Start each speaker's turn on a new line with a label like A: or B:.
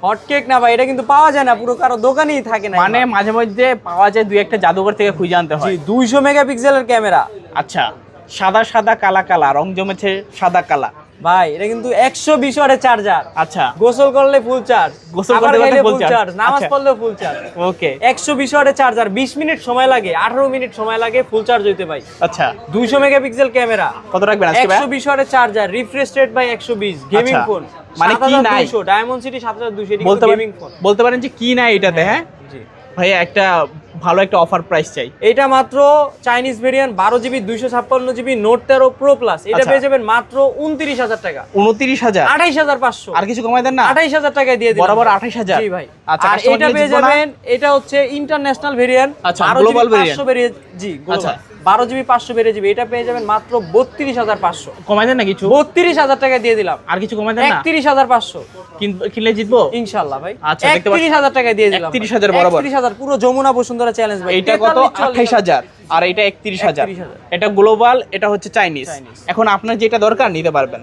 A: Hot cake না ভাই, এটা কিন্তু পাওয়া যায় না, পুরো কারো দোকানেই থাকে না।
B: মানে মাঝে মধ্যে পাওয়া যায়, দুই একটা জাদুঘর থেকে খুঁজে আনতে হয়।
A: 200 মেগাপিক্সেলের ক্যামেরা।
B: আচ্ছা, সাদা সাদা কালা কালা, রং জমেছে সাদা কালা
A: ভাই এটা কিন্তু 120 ওয়াটের চার্জার।
B: আচ্ছা,
A: গোসল করলে ফুল চার্জ,
B: গোসল করলে ফুল চার্জ,
A: নামাজ
B: আচ্ছা।
A: পড়লেও ফুল চার্জ।
B: ওকে,
A: 120 ওয়াটের চার্জার, 20 মিনিট সময় লাগে, 18 মিনিট সময় লাগে ফুল চার্জ হইতে ভাই।
B: আচ্ছা
A: 200 মেগাপিক্সেল ক্যামেরা,
B: কত রাখবেন আজকে ভাই?
A: 120 ওয়াটের charger, refresh rate by 120, gaming
B: আচ্ছা,
A: ফোন
B: মানে কি নাই?
A: ডায়মন্ড সিটি 7200, এটি
B: বলতে
A: গেমিং ফোন।
B: বলতে পারেন যে কি নাই এটাতে? হ্যাঁ
A: জি
B: ভাইয়া, একটা ভালো একটা অফার প্রাইস চাই।
A: এটা মাত্র Chinese variant 12GB 256GB note 13 pro plus, এটা
B: আচ্ছা।
A: পেয়ে যাবেন মাত্র 29000 টাকা।
B: 29,000?
A: 28500।
B: আর কিছু কমাই দেন না?
A: 28000 টাকায় দিয়ে দিলাম
B: বরাবর
A: ভাই।
B: 28000?
A: জি ভাই।
B: আচ্ছা,
A: আর
B: customer
A: এটা
B: কে
A: পেয়ে
B: জিতবো না?
A: যাবেন, এটা হচ্ছে ইন্টারন্যাশনাল ভেরিয়েন্ট।
B: আচ্ছা, global variant।
A: 500 ভেরিয়েন্ট। জি
B: আচ্ছা।
A: 12GB 500 ভেরিয়েন্ট, এটা পেয়ে যাবেন মাত্র 32500।
B: কমাই দেন না কিছু?
A: 32000 টাকায় দিয়ে দিলাম।
B: আর কিছু কমাই দেন না?
A: 31500
B: কিনলে জিতবো
A: ইনশাআল্লাহ ভাই।
B: আচ্ছা, দেখতে পাচ্ছি।
A: 31000 টাকায় দিয়ে দিলাম।
B: 31,000 বরাবর।
A: 31000 পুরো যমুনা বসুন্ধরা চ্যালেঞ্জ ভাই।
B: এটা কত? 28000। আর এটা 31,000।
A: 31,000
B: এটা গ্লোবাল, এটা হচ্ছে চাইনিজ।
A: চাইনিজ।
B: এখন আপনার যেটা দরকার নিতে পারবেন।